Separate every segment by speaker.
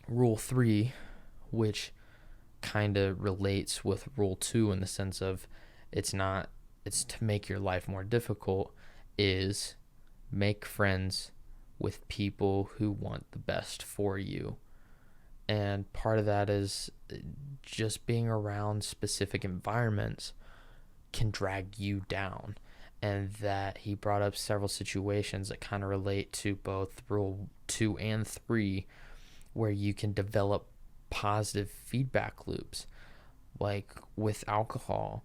Speaker 1: Rule 3, which kind of relates with Rule 2 in the sense of it's to make your life more difficult, is make friends with people who want the best for you. And part of that is just being around specific environments can drag you down. And that he brought up several situations that kind of relate to both Rule 2 and 3, where you can develop positive feedback loops. Like with alcohol,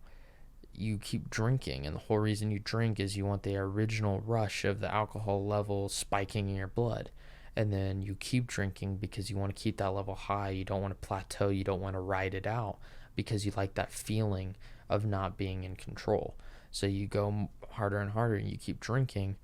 Speaker 1: you keep drinking, and the whole reason you drink is you want the original rush of the alcohol level spiking in your blood. And then you keep drinking because you want to keep that level high. You don't want to plateau. You don't want to ride it out because you like that feeling of not being in control. So you go harder and harder, and you keep drinking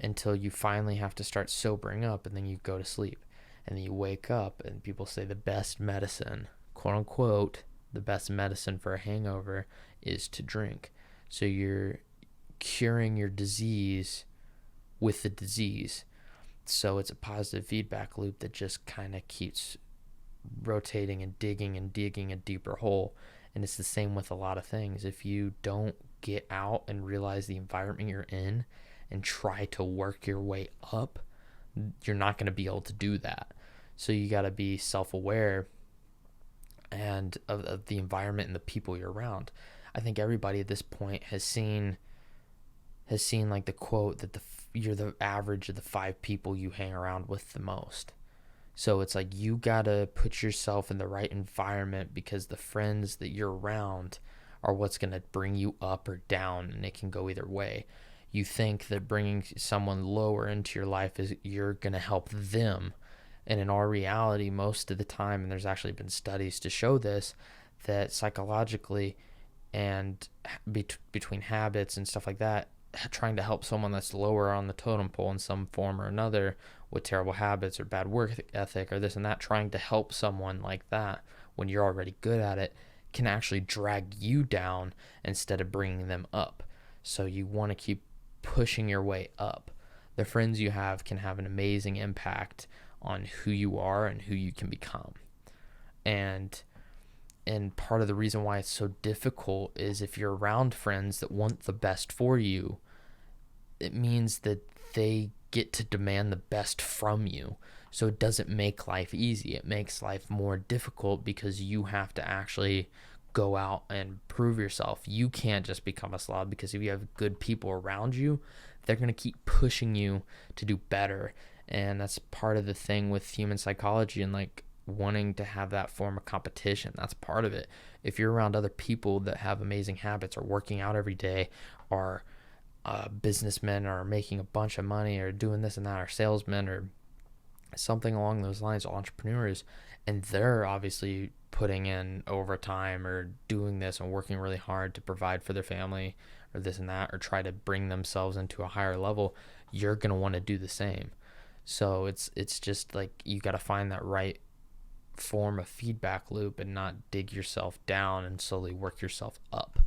Speaker 1: until you finally have to start sobering up, and then you go to sleep. And then you wake up, and people say the best medicine, quote unquote, the best medicine for a hangover is to drink. So you're curing your disease with the disease. So it's a positive feedback loop that just kind of keeps rotating and digging a deeper hole. And it's the same with a lot of things. If you don't get out and realize the environment you're in and try to work your way up, you're not going to be able to do that. So you got to be self-aware and of the environment and the people you're around. I think everybody at this point has seen like the quote that you're the average of the 5 people you hang around with the most. So it's like you gotta put yourself in the right environment, because the friends that you're around are what's gonna bring you up or down, and it can go either way. You think that bringing someone lower into your life is you're gonna help them, and in our reality, most of the time, and there's actually been studies to show this, that psychologically and between habits and stuff like that, trying to help someone that's lower on the totem pole in some form or another with terrible habits or bad work ethic or this and that, trying to help someone like that when you're already good at it can actually drag you down instead of bringing them up. So you want to keep pushing your way up. The friends you have can have an amazing impact on who you are and who you can become. And part of the reason why it's so difficult is if you're around friends that want the best for you, it means that they get to demand the best from you. So it doesn't make life easy. It makes life more difficult because you have to actually go out and prove yourself. You can't just become a slob, because if you have good people around you, they're going to keep pushing you to do better. And that's part of the thing with human psychology and like wanting to have that form of competition. That's part of it. If you're around other people that have amazing habits, or working out every day, or businessmen, or making a bunch of money, or doing this and that, or salesmen, or something along those lines, entrepreneurs, and they're obviously putting in overtime or doing this and working really hard to provide for their family or this and that, or try to bring themselves into a higher level, you're going to want to do the same. So it's just like you got to find that right form of feedback loop and not dig yourself down and slowly work yourself up.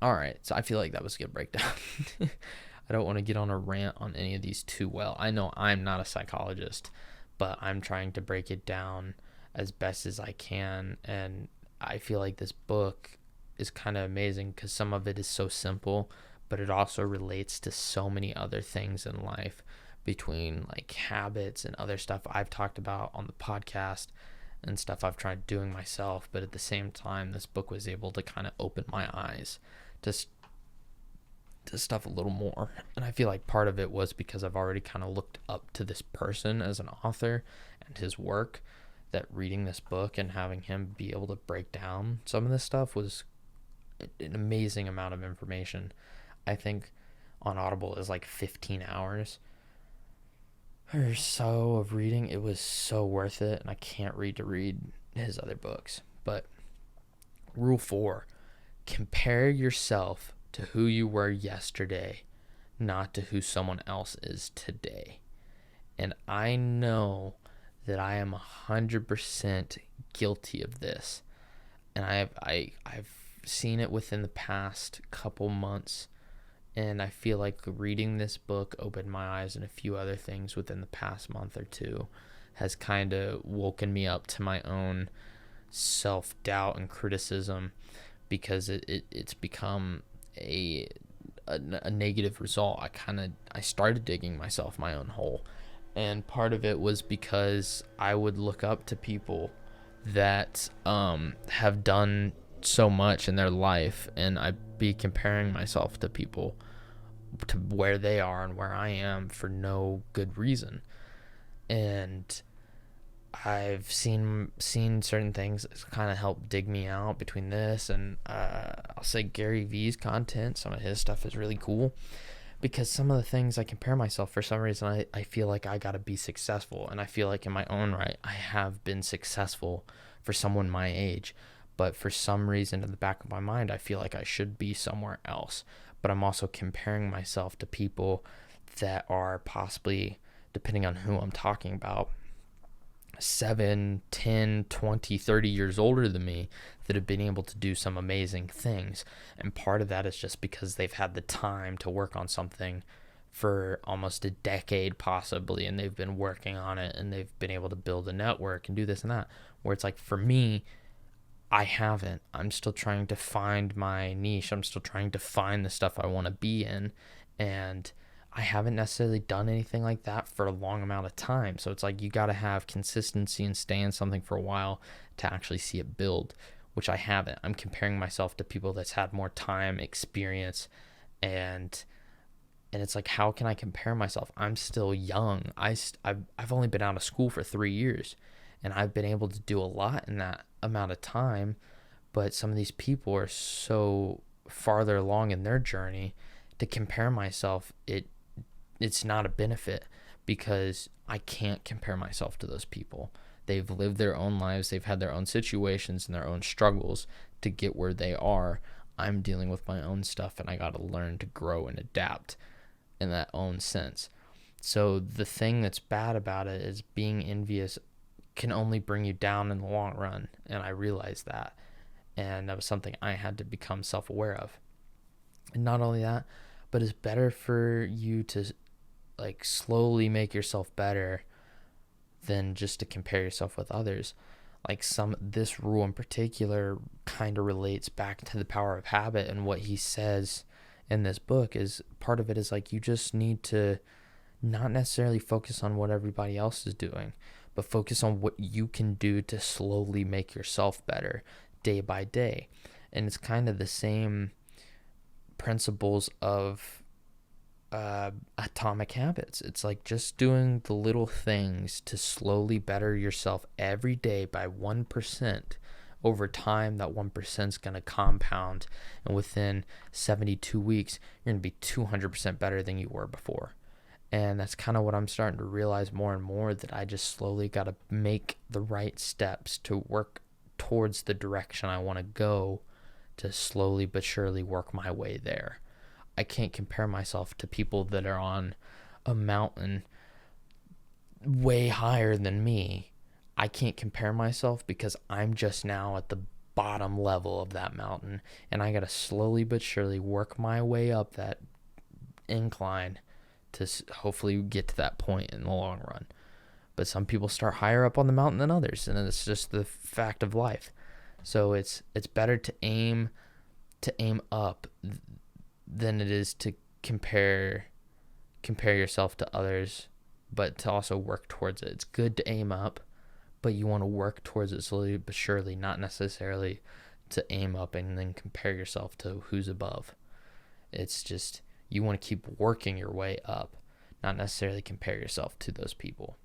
Speaker 1: All right, so I feel like that was a good breakdown. I don't want to get on a rant on any of these too well. I know I'm not a psychologist, but I'm trying to break it down as best as I can, and I feel like this book is kind of amazing because some of it is so simple, but it also relates to so many other things in life, between like habits and other stuff I've talked about on the podcast and stuff I've tried doing myself. But at the same time, this book was able to kind of open my eyes to stuff a little more. And I feel like part of it was because I've already kind of looked up to this person as an author and his work, that reading this book and having him be able to break down some of this stuff was an amazing amount of information. I think on Audible is like 15 hours or so of reading. It was so worth it, and I can't wait to read his other books. But Rule 4, compare yourself to who you were yesterday, not to who someone else is today. And I know that I am 100% guilty of this. And I've seen it within the past couple months. And I feel like reading this book opened my eyes and a few other things within the past month or two has kind of woken me up to my own self-doubt and criticism, because it's become a negative result. I started digging myself my own hole, and part of it was because I would look up to people that have done so much in their life, and I'd be comparing myself to people, to where they are and where I am, for no good reason. And I've seen certain things kind of help dig me out between this and I'll say Gary V's content. Some of his stuff is really cool, because some of the things I compare myself, for some reason I feel like I gotta be successful, and I feel like in my own right I have been successful for someone my age, but for some reason in the back of my mind I feel like I should be somewhere else. But I'm also comparing myself to people that are possibly, depending on who I'm talking about, 7, 10, 20, 30 years older than me, that have been able to do some amazing things. And part of that is just because they've had the time to work on something for almost a decade possibly, and they've been working on it, and they've been able to build a network and do this and that. Where it's like, for me, I haven't. I'm still trying to find my niche. I'm still trying to find the stuff I want to be in, and I haven't necessarily done anything like that for a long amount of time. So it's like, you got to have consistency and stay in something for a while to actually see it build, which I haven't. I'm comparing myself to people that's had more time, experience, and it's like, how can I compare myself? I'm still young. I've only been out of school for 3 years, and I've been able to do a lot in that amount of time. But some of these people are so farther along in their journey. To compare myself, it's not a benefit, because I can't compare myself to those people. They've lived their own lives. They've had their own situations and their own struggles to get where they are. I'm dealing with my own stuff, and I got to learn to grow and adapt in that own sense. So the thing that's bad about it is being envious can only bring you down in the long run. And I realized that. And that was something I had to become self-aware of. And not only that, but it's better for you to like slowly make yourself better than just to compare yourself with others. Like this rule in particular kind of relates back to the power of habit, and what he says in this book is, part of it is like, you just need to not necessarily focus on what everybody else is doing, but focus on what you can do to slowly make yourself better day by day. And it's kind of the same principles of atomic habits. It's like just doing the little things to slowly better yourself every day by 1%. Over time, that 1% is going to compound, and within 72 weeks you're going to be 200% better than you were before. And that's kind of what I'm starting to realize more and more, that I just slowly got to make the right steps to work towards the direction I want to go, to slowly but surely work my way there. I can't compare myself to people that are on a mountain way higher than me. I can't compare myself, because I'm just now at the bottom level of that mountain, and I got to slowly but surely work my way up that incline to hopefully get to that point in the long run. But some people start higher up on the mountain than others, and it's just the fact of life. So it's better to aim up than it is to compare yourself to others, but to also work towards it. It's good to aim up, but you want to work towards it slowly but surely, not necessarily to aim up and then compare yourself to who's above. It's just, you want to keep working your way up, not necessarily compare yourself to those people.